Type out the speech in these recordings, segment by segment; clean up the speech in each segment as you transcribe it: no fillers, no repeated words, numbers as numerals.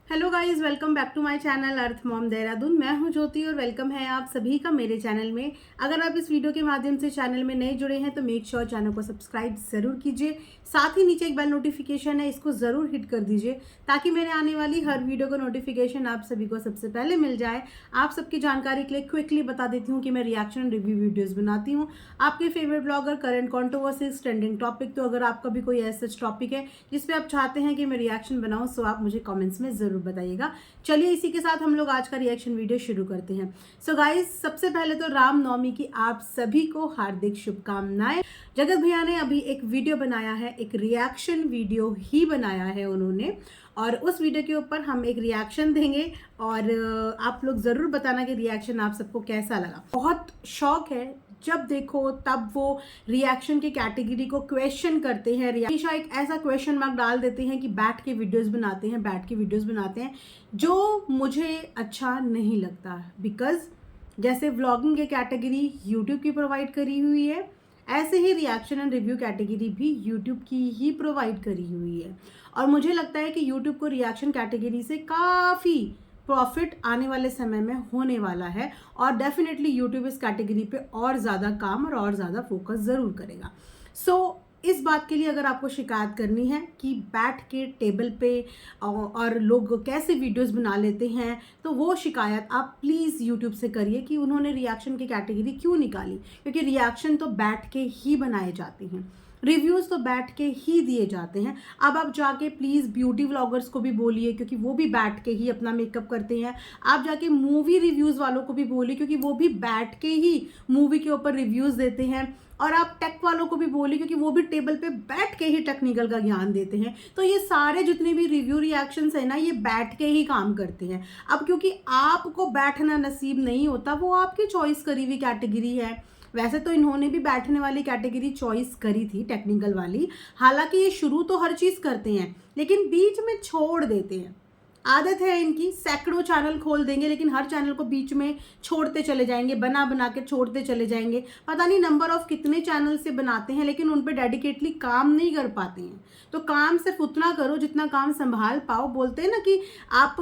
Hello guys, welcome back to my channel earth mom Dehradun. मैं हूं ज्योति और वेलकम है आप सभी का मेरे चैनल में। अगर आप इस वीडियो के माध्यम से चैनल में नए जुड़े हैं तो मेक श्योर चैनल को सब्सक्राइब ज़रूर कीजिए। साथ ही नीचे एक बेल नोटिफिकेशन है, इसको ज़रूर हिट कर दीजिए ताकि मेरे आने वाली हर वीडियो का नोटिफिकेशन आप सभी को सबसे पहले मिल जाए। आप सबकी जानकारी के लिए क्विकली बता देती हूँ कि मैं रिएक्शन रिव्यू वीडियोज़ बनाती हूँ। आपके favourite blogger, current controversies, trending topic, तो अगर आपका भी कोई ऐसा टॉपिक है जिसपे आप चाहते हैं कि मैं रिएक्शन बनाऊँ तो आप मुझे कॉमेंट्स में ज़रूर बताइएगा। चलिए इसी के साथ हम लोग आज का रिएक्शन वीडियो शुरू करते हैं। सो गाइस, सबसे पहले तो रामनवमी की आप सभी को हार्दिक शुभकामनाएं। जगत भैया ने अभी एक वीडियो बनाया है, एक रिएक्शन वीडियो ही बनाया है उन्होंने, और उस वीडियो के ऊपर हम एक रिएक्शन देंगे और आप लोग ज़रूर बताना कि रिएक्शन आप सबको कैसा लगा। बहुत शौक है, जब देखो तब वो रिएक्शन की कैटेगरी को क्वेश्चन करते हैं, हमेशा एक ऐसा क्वेश्चन मार्क डाल देते हैं कि बैठ के वीडियोस बनाते हैं जो मुझे अच्छा नहीं लगता। बिकॉज जैसे व्लॉगिंग की कैटेगरी यूट्यूब की प्रोवाइड करी हुई है, ऐसे ही रिएक्शन एंड रिव्यू कैटेगरी भी यूट्यूब की ही प्रोवाइड करी हुई है। और मुझे लगता है कि यूट्यूब को रिएक्शन कैटेगरी से काफ़ी प्रॉफिट आने वाले समय में होने वाला है और डेफिनेटली यूट्यूब इस कैटेगरी पे और ज़्यादा काम और ज़्यादा फोकस ज़रूर करेगा। सो इस बात के लिए अगर आपको शिकायत करनी है कि बैठ के टेबल पे और लोग कैसे वीडियोस बना लेते हैं, तो वो शिकायत आप प्लीज़ यूट्यूब से करिए कि उन्होंने रिएक्शन की कैटेगरी क्यों निकाली, क्योंकि रिएक्शन तो बैठ के ही बनाए जाते हैं, रिव्यूज़ तो बैठ के ही दिए जाते हैं। अब आप जाके प्लीज़ ब्यूटी व्लॉगर्स को भी बोलिए क्योंकि वो भी बैठ के ही अपना मेकअप करते हैं। आप जाके मूवी रिव्यूज़ वालों को भी बोलिए क्योंकि वो भी बैठ के ही मूवी के ऊपर रिव्यूज़ देते हैं। और आप टेक वालों को भी बोलिए क्योंकि वो भी टेबल पे बैठ के ही टेक्निकल का ज्ञान देते हैं। तो ये सारे जितने भी रिव्यू रिएक्शंस है ना, ये बैठ के ही काम करते हैं। अब क्योंकि आपको बैठना नसीब नहीं होता, वो आपकी चॉइस करी हुई कैटेगरी है। वैसे तो इन्होंने भी बैठने वाली कैटेगरी चॉइस करी थी, टेक्निकल वाली। हालांकि ये शुरू तो हर चीज़ करते हैं लेकिन बीच में छोड़ देते हैं। आदत है इनकी, सैकड़ों चैनल खोल देंगे लेकिन हर चैनल को बीच में छोड़ते चले जाएंगे, बना बना के छोड़ते चले जाएंगे। पता नहीं नंबर ऑफ कितने चैनल से बनाते हैं लेकिन उन पर डेडिकेटली काम नहीं कर पाते हैं। तो काम सिर्फ उतना करो जितना काम संभाल पाओ। बोलते हैं ना कि आप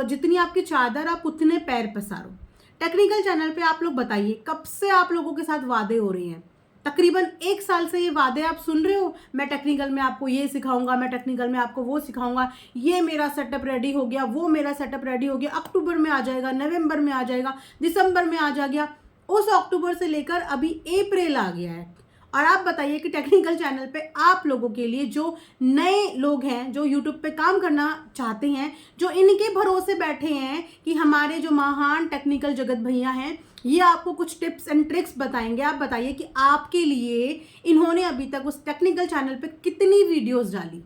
जितनी आपकी चादर आप उतने पैर पसारो। टेक्निकल चैनल पे आप लोग बताइए कब से आप लोगों के साथ वादे हो रहे हैं? तकरीबन 1 साल से ये वादे आप सुन रहे हो, मैं टेक्निकल में आपको ये सिखाऊंगा, मैं टेक्निकल में आपको वो सिखाऊंगा, ये मेरा सेटअप रेडी हो गया, वो मेरा सेटअप रेडी हो गया, अक्टूबर में आ जाएगा, नवंबर में आ जाएगा, दिसंबर में आ जाएगा। उस अक्टूबर से लेकर अभी अप्रैल आ गया है और आप बताइए कि टेक्निकल चैनल पे आप लोगों के लिए, जो नए लोग हैं, जो यूट्यूब पे काम करना चाहते हैं, जो इनके भरोसे बैठे हैं कि हमारे जो महान टेक्निकल जगत भैया हैं ये आपको कुछ टिप्स एंड ट्रिक्स बताएंगे। आप बताइए कि आपके लिए इन्होंने अभी तक उस टेक्निकल चैनल पे कितनी वीडियोस डाली,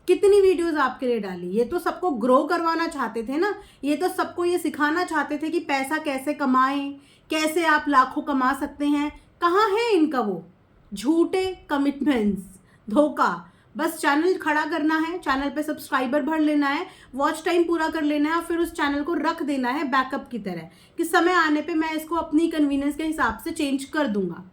कितनी वीडियोस आपके लिए डाली। ये तो सबको ग्रो करवाना चाहते थे ना, ये तो सबको ये सिखाना चाहते थे कि पैसा कैसे कमाएं, कैसे आप लाखों कमा सकते हैं। कहाँ है इनका वो झूठे कमिटमेंट्स, धोखा। बस चैनल खड़ा करना है, चैनल पे सब्सक्राइबर भर लेना है, वॉच टाइम पूरा कर लेना है और फिर उस चैनल को रख देना है बैकअप की तरह कि समय आने पे मैं इसको अपनी कन्वीनियंस के हिसाब से चेंज कर दूंगा।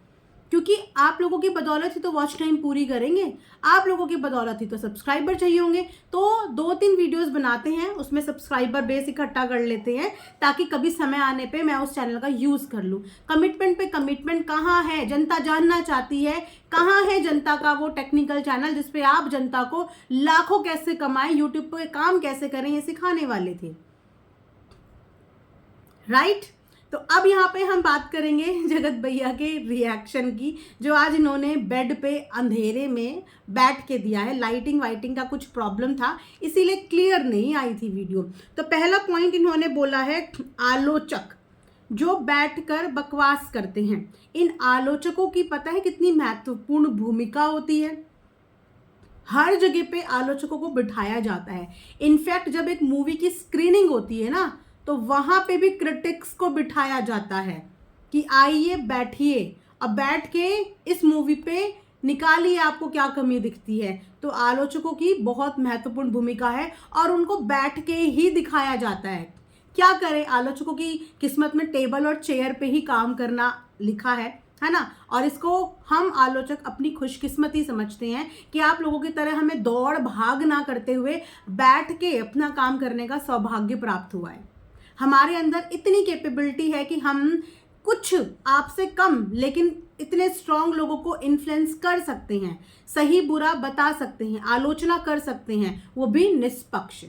क्योंकि आप लोगों की बदौलत ही तो वॉच टाइम पूरी करेंगे, आप लोगों की बदौलत ही तो सब्सक्राइबर चाहिए होंगे। तो 2-3 वीडियोस बनाते हैं, उसमें सब्सक्राइबर बेस इकट्ठा कर लेते हैं ताकि कभी समय आने पे मैं उस चैनल का यूज़ कर लूँ। कमिटमेंट पे कमिटमेंट कहाँ है? जनता जानना चाहती है कहाँ है जनता का वो टेक्निकल चैनल जिसपे आप जनता को लाखों कैसे कमाएं, यूट्यूब पे काम कैसे करें, ये सिखाने वाले थे, राइट? तो अब यहाँ पे हम बात करेंगे जगत भैया के रिएक्शन की, जो आज इन्होंने बेड पे अंधेरे में बैठ के दिया है। लाइटिंग वाइटिंग का कुछ प्रॉब्लम था इसीलिए क्लियर नहीं आई थी वीडियो। तो पहला पॉइंट इन्होंने बोला है आलोचक जो बैठकर बकवास करते हैं। इन आलोचकों की पता है कितनी महत्वपूर्ण भूमिका होती है? हर जगह पे आलोचकों को बिठाया जाता है। इनफैक्ट जब एक मूवी की स्क्रीनिंग होती है ना, तो वहां पे भी क्रिटिक्स को बिठाया जाता है कि आइए बैठिए, अब बैठ के इस मूवी पे निकालिए आपको क्या कमी दिखती है। तो आलोचकों की बहुत महत्वपूर्ण भूमिका है और उनको बैठ के ही दिखाया जाता है। क्या करें, आलोचकों की किस्मत में टेबल और चेयर पे ही काम करना लिखा है। है ना। और इसको हम आलोचक अपनी खुशकिस्मती समझते हैं कि आप लोगों की तरह हमें दौड़ भाग ना करते हुए बैठ के अपना काम करने का सौभाग्य प्राप्त हुआ है। हमारे अंदर इतनी कैपेबिलिटी है कि हम कुछ आपसे कम लेकिन इतने स्ट्रांग लोगों को इन्फ्लुएंस कर सकते हैं, सही बुरा बता सकते हैं, आलोचना कर सकते हैं, वो भी निष्पक्ष।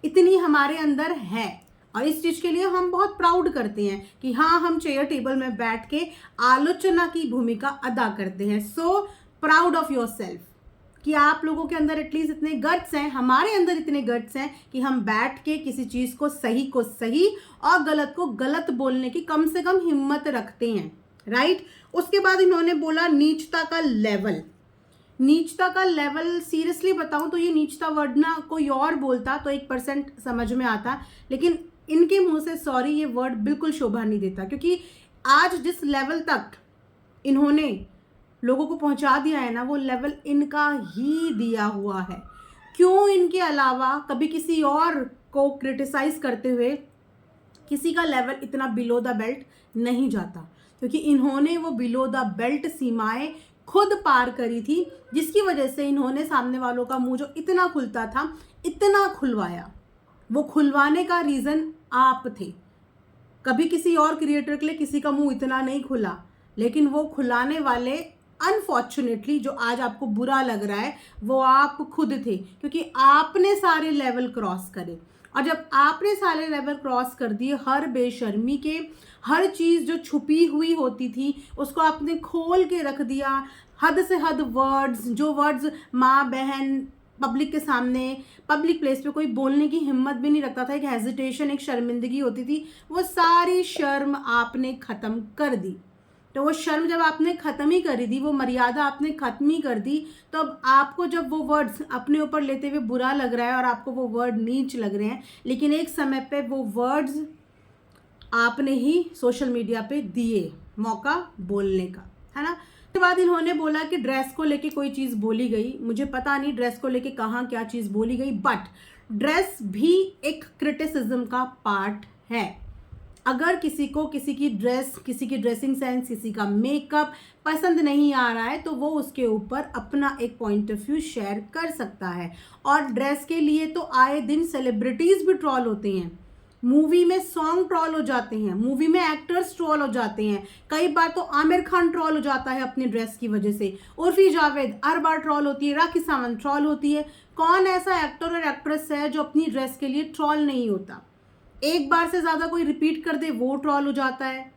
इतनी हमारे अंदर है और इस चीज के लिए हम बहुत प्राउड करते हैं कि हाँ, हम चेयर टेबल में बैठ के आलोचना की भूमिका अदा करते हैं। So proud of your self कि आप लोगों के अंदर एटलीस्ट इतने गट्स हैं, हमारे अंदर इतने गट्स हैं कि हम बैठ के किसी चीज को सही और गलत को गलत बोलने की कम से कम हिम्मत रखते हैं, राइट। उसके बाद इन्होंने बोला नीचता का लेवल। नीचता का लेवल सीरियसली बताऊं तो ये नीचता वर्ड ना कोई और बोलता तो 1% समझ में आता, लेकिन इनके मुंह से सॉरी ये वर्ड बिल्कुल शोभा नहीं देता, क्योंकि आज जिस लेवल तक इन्होंने लोगों को पहुंचा दिया है ना, वो लेवल इनका ही दिया हुआ है। क्यों इनके अलावा कभी किसी और को क्रिटिसाइज करते हुए किसी का लेवल इतना बिलो द बेल्ट नहीं जाता, क्योंकि इन्होंने वो बिलो द बेल्ट सीमाएं खुद पार करी थी, जिसकी वजह से इन्होंने सामने वालों का मुंह जो इतना खुलता था इतना खुलवाया। वो खुलवाने का रीज़न आप थे। कभी किसी और क्रिएटर के लिए किसी का मुंह इतना नहीं खुला, लेकिन वो खुलाने वाले अनफॉर्चुनेटली जो आज आपको बुरा लग रहा है वो आप खुद थे, क्योंकि आपने सारे लेवल क्रॉस करे। और जब आपने सारे लेवल क्रॉस कर दिए, हर बेशर्मी के हर चीज़ जो छुपी हुई होती थी उसको आपने खोल के रख दिया। हद से हद वर्ड्स, जो वर्ड्स माँ बहन पब्लिक के सामने पब्लिक प्लेस पे कोई बोलने की हिम्मत भी नहीं रखता था, एक हेजिटेशन, एक शर्मिंदगी होती थी, वो सारी शर्म आपने ख़त्म कर दी। तो वो शर्म जब आपने ख़त्म ही कर दी, वो मर्यादा आपने ख़त्म ही कर दी, तो अब आपको जब वो वर्ड्स अपने ऊपर लेते हुए बुरा लग रहा है और आपको वो वर्ड नीच लग रहे हैं, लेकिन एक समय पे वो वर्ड्स आपने ही सोशल मीडिया पे दिए मौका बोलने का, है ना। उसके बाद इन्होंने बोला कि ड्रेस को लेके कोई चीज़ बोली गई, मुझे पता नहीं ड्रेस को लेके कहाँ क्या चीज़ बोली गई, बट ड्रेस भी एक क्रिटिसिज्म का पार्ट है। अगर किसी को किसी की ड्रेस, किसी की ड्रेसिंग सेंस, किसी का मेकअप पसंद नहीं आ रहा है तो वो उसके ऊपर अपना एक पॉइंट ऑफ व्यू शेयर कर सकता है। और ड्रेस के लिए तो आए दिन सेलिब्रिटीज़ भी ट्रॉल होते हैं, मूवी में सॉन्ग ट्रॉल हो जाते हैं, मूवी में एक्टर्स ट्रॉल हो जाते हैं, कई बार तो आमिर खान ट्रॉल हो जाता है अपनी ड्रेस की वजह से, उर्फी जावेद हर बार ट्रॉल होती है, राखी सावंत ट्रॉल होती है। कौन ऐसा एक्टर और एक्ट्रेस है जो अपनी ड्रेस के लिए ट्रॉल नहीं होता? एक बार से ज़्यादा कोई रिपीट कर दे वो ट्रॉल हो जाता है,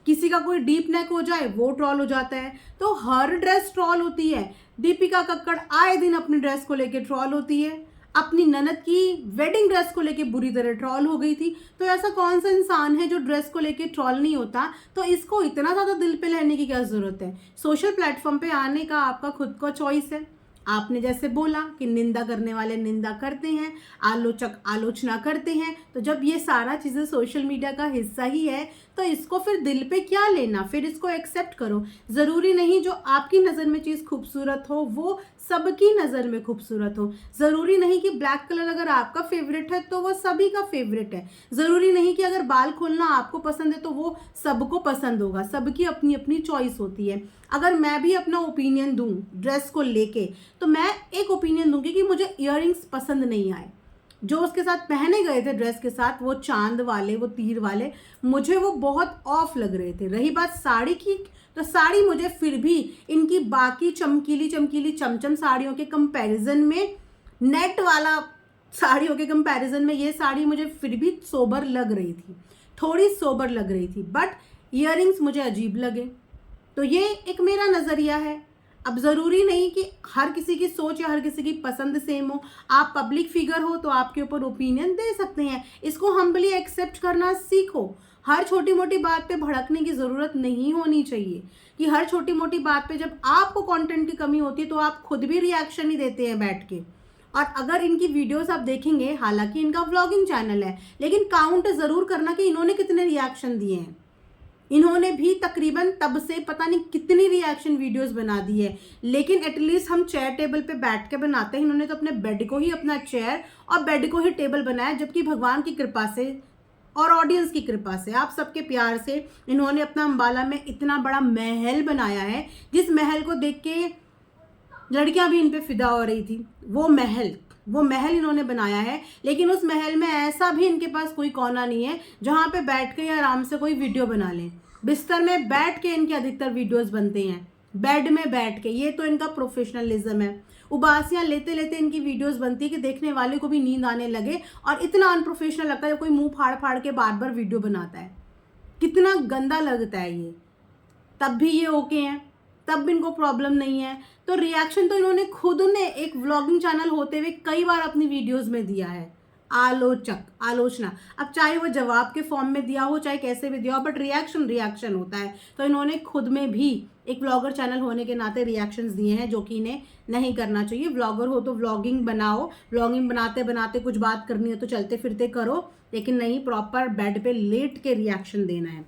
किसी का कोई डीप नेक हो जाए वो ट्रॉल हो जाता है। तो हर ड्रेस ट्रॉल होती है। दीपिका कक्कड़ आए दिन अपनी ड्रेस को लेके ट्रॉल होती है, अपनी ननद की वेडिंग ड्रेस को लेके बुरी तरह ट्रॉल हो गई थी। तो ऐसा कौन सा इंसान है जो ड्रेस को लेके ट्रॉल नहीं होता? तो इसको इतना ज़्यादा दिल पे लेने की क्या ज़रूरत है? सोशल प्लेटफॉर्म पे आने का आपका खुद का चॉइस है। आपने जैसे बोला कि निंदा करने वाले निंदा करते हैं, आलोचक आलोचना करते हैं, तो जब ये सारा चीज़ें सोशल मीडिया का हिस्सा ही है तो इसको फिर दिल पे क्या लेना, फिर इसको एक्सेप्ट करो। ज़रूरी नहीं जो आपकी नज़र में चीज़ खूबसूरत हो वो सबकी नज़र में खूबसूरत हो। ज़रूरी नहीं कि ब्लैक कलर अगर आपका फेवरेट है तो वो सभी का फेवरेट है। ज़रूरी नहीं कि अगर बाल खोलना आपको पसंद है तो वो सबको पसंद होगा। सबकी अपनी अपनी चॉइस होती है। अगर मैं भी अपना ओपिनियन दूं ड्रेस को लेके तो मैं एक ओपिनियन दूंगी कि मुझे इयररिंग्स पसंद नहीं आए। जो उसके साथ पहने गए थे ड्रेस के साथ, वो चांद वाले, वो तीर वाले, मुझे वो बहुत ऑफ लग रहे थे। रही बात साड़ी की, तो साड़ी मुझे फिर भी इनकी बाकी चमकीली चमकीली चमचम साड़ियों के कंपैरिजन में, नेट वाला साड़ियों के कंपैरिजन में ये साड़ी मुझे फिर भी सोबर लग रही थी, थोड़ी सोबर लग रही थी। बट इयररिंग्स मुझे अजीब लगे। तो ये एक मेरा नज़रिया है। अब ज़रूरी नहीं कि हर किसी की सोच या हर किसी की पसंद सेम हो। आप पब्लिक फिगर हो तो आपके ऊपर ओपिनियन दे सकते हैं, इसको हम्बली एक्सेप्ट करना सीखो। हर छोटी मोटी बात पे भड़कने की ज़रूरत नहीं होनी चाहिए कि हर छोटी मोटी बात पे जब आपको कंटेंट की कमी होती है तो आप खुद भी रिएक्शन ही देते हैं बैठ के। और अगर इनकी वीडियोस आप देखेंगे, हालांकि इनका व्लॉगिंग चैनल है, लेकिन काउंट ज़रूर करना कि इन्होंने कितने रिएक्शन दिए हैं। इन्होंने भी तकरीबन तब से पता नहीं कितनी रिएक्शन वीडियोस बना दी है, लेकिन एटलीस्ट हम चेयर टेबल पे बैठ के बनाते हैं। इन्होंने तो अपने बेड को ही अपना चेयर और बेड को ही टेबल बनाया, जबकि भगवान की कृपा से और ऑडियंस की कृपा से, आप सबके प्यार से इन्होंने अपना अंबाला में इतना बड़ा महल बनाया है, जिस महल को देख के लड़कियां भी इन पे फिदा हो रही थी। वो महल इन्होंने बनाया है, लेकिन उस महल में ऐसा भी इनके पास कोई कोना नहीं है जहां पे बैठ के आराम से कोई वीडियो बना ले। बिस्तर में बैठ के इनके अधिकतर वीडियोस बनते हैं, बेड में बैठ के। ये तो इनका प्रोफेशनलिज्म है। उबासियां लेते लेते इनकी वीडियोस बनती है कि देखने वाले को भी नींद आने लगे, और इतना अनप्रोफेशनल लगता है, कोई मुंह फाड़ फाड़ के बार बार वीडियो बनाता है। कितना गंदा लगता है ये। तब भी ये ओके हैं, तब भी इनको प्रॉब्लम नहीं है। तो रिएक्शन तो इन्होंने खुद ने एक व्लॉगिंग चैनल होते हुए कई बार अपनी वीडियोस में दिया है। आलोचना, अब चाहे वो जवाब के फॉर्म में दिया हो, चाहे कैसे भी दिया हो, बट रिएक्शन होता है। तो इन्होंने खुद में भी एक व्लॉगर चैनल होने के नाते रिएक्शंस दिए हैं, जो कि इन्हें नहीं करना चाहिए। व्लॉगर हो तो व्लॉगिंग बनाओ, व्लॉगिंग बनाते बनाते कुछ बात करनी है तो चलते फिरते करो, लेकिन नहीं प्रॉपर बेड पे लेट के रिएक्शन देना है।